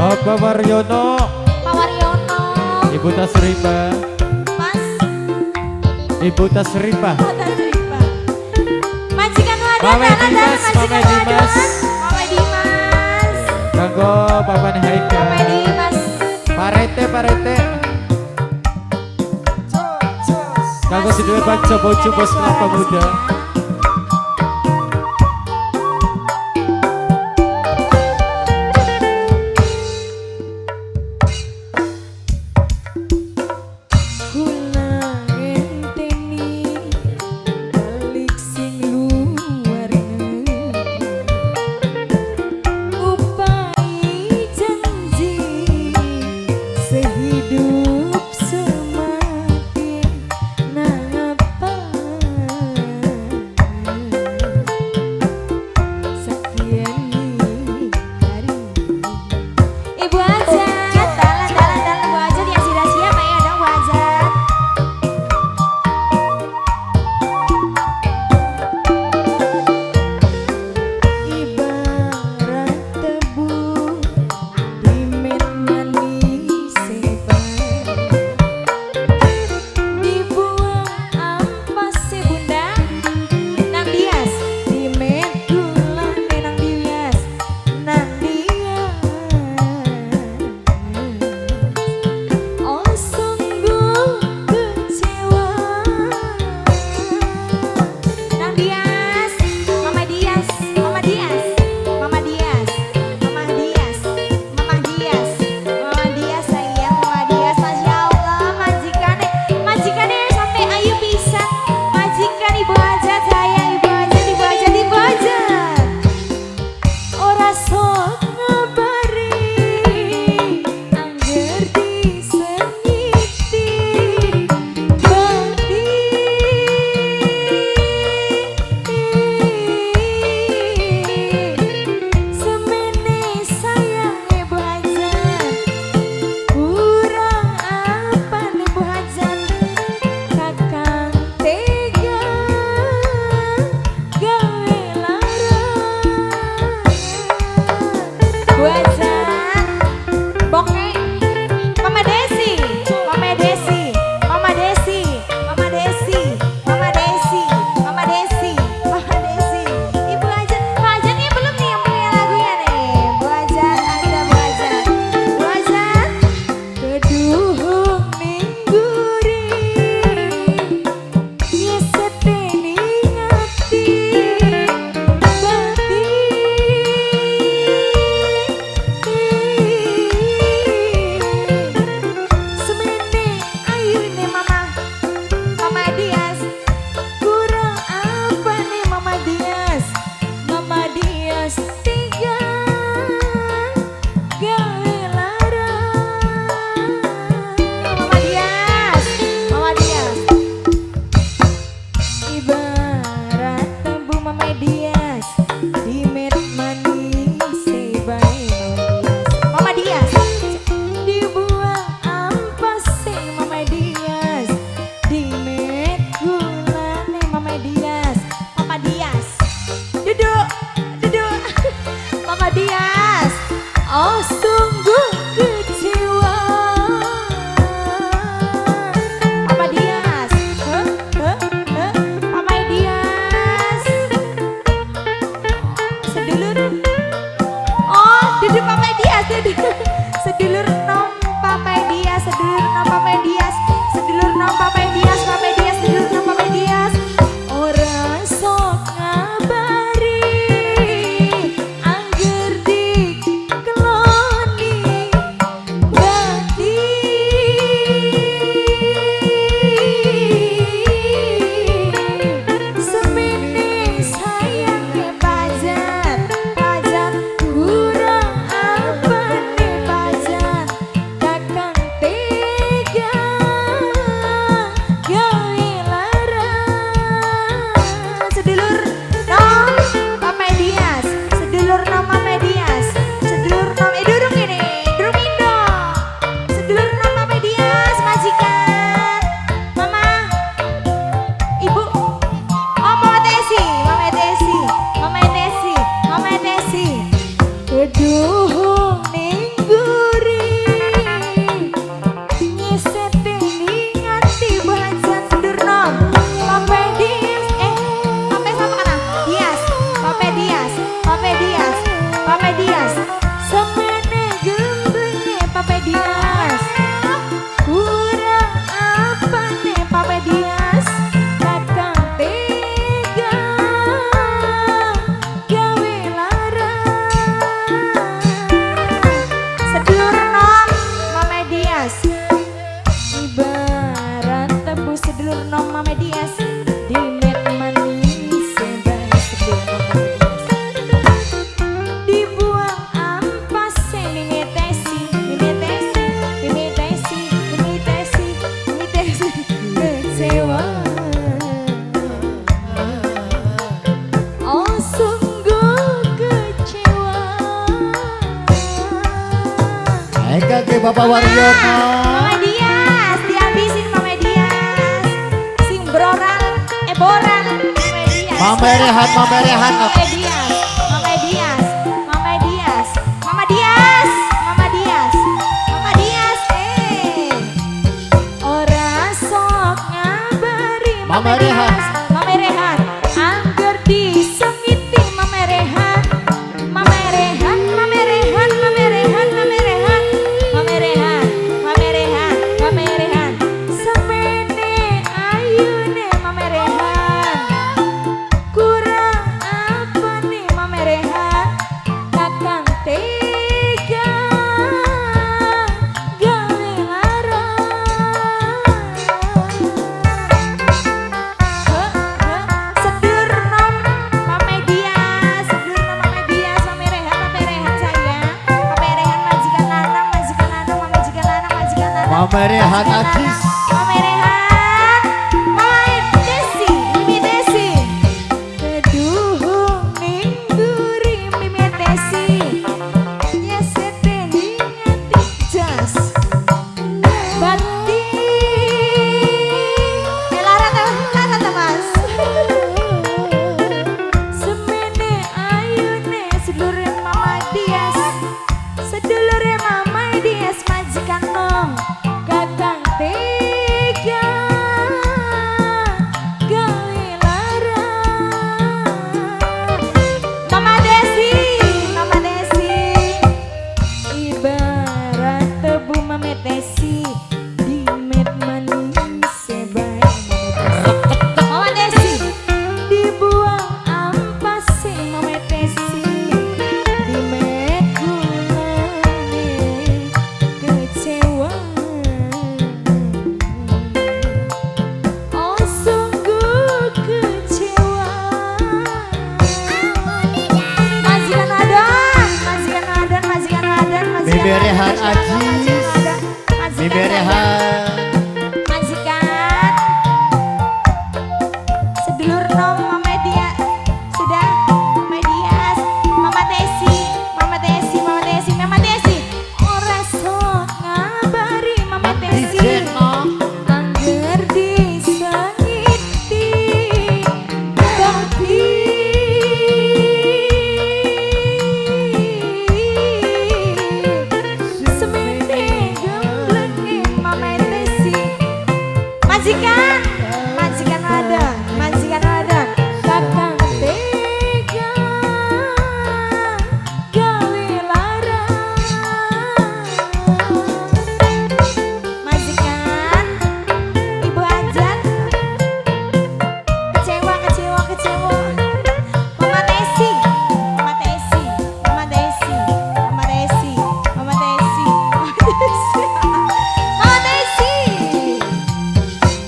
Bapak Waryono, Pak Waryono, Ibu Tasriba, Mas Ibu Tasriba, Tasriba, Majikan Wadan, Mame Dimas, Mame Dimas, Mame Dimas, kanggo Bapak Haika, Mame Dimas, Parete, Parete, kanggo sedulur Panca Bojo Bos Kelapa Muda. Bapak Waryono. Mama Dias, dihabisin Mama Dias. Sing broran, boran, Mama Dias. Mama Rehan, Mama Rehan. Mama Dias, Mama Dias, Mama Dias, Mama Dias, Mama Dias, Mama Dias, ora sok ngabari Mama Rehan. Mama Rehan, angger disemiti Mama Rehan, Mama Rehan, Mama Rehan, Mama Rehan, Mama Rehan, Mama Rehan, Mama Rehan, Mama Rehan, semene ayune Mama Rehan, kurang apa nih Mama Rehan, kakang tega gawe larang. Sedulur nom Mama Dias, sedulur nom Mama Dias, Mama Rehan sayang, Mama Rehan majikan lanang, majikan lanang, majikan lanang, majikan lanang. Mama Rehan Agis. Mama Rehan, Mama Desi, Mimi Desi. Keduhung ningguri Mimi Desi. Nyesete ningati jas. Bati. Lara ta Mas. Semene ayune sedulure Mama Dias. Sedulure Mama Dias majikan nom. Kakang tega gawe larang. Mama Desi, Mama Desi. Ibarat tebu Mama Desi di met manis sebaik Mama Desi. Dibuang ampas si Mama Desi di met gulane kecewa. Oh sungguh kecewa. Majikan Adan, majikan Adan, majikan Adan, majikan Mimi Adan, Rehan majikan Adan, Agis. majikan Mimi Adan. Rehan. Majikan sedulur nom Mama Dias sudah Mama Dias, Mama Desi, Mama Desi, Mama Desi, Mama Desi. Ora sok ngabari Mama Desi. Dijenong. Angger disangiti tapi semene gemblenge Mama Desi. Majikan, majikan ada, kakang tega gawe larang. Majikan, Ibu Ajat, kecewa, kecewa, kecewa. Mama Desi, Mama Desi, Mama Desi, Mama Desi, Mama Desi, Mama Desi.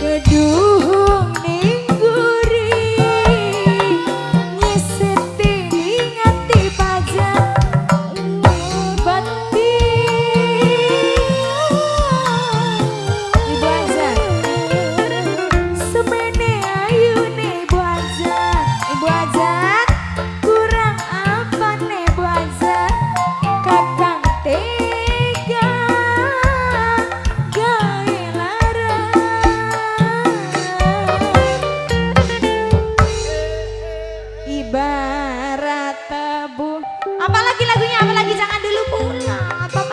Keduhung ningguri nyeseti ningati pajak bati. Ibu Ajat, semene ayune Ibu Ajat. Ibu Ajat, kurang apa nih Ibu Ajat? Kakang tega gawe larang. Ibarat tebu. Apalagi lagunya, apalagi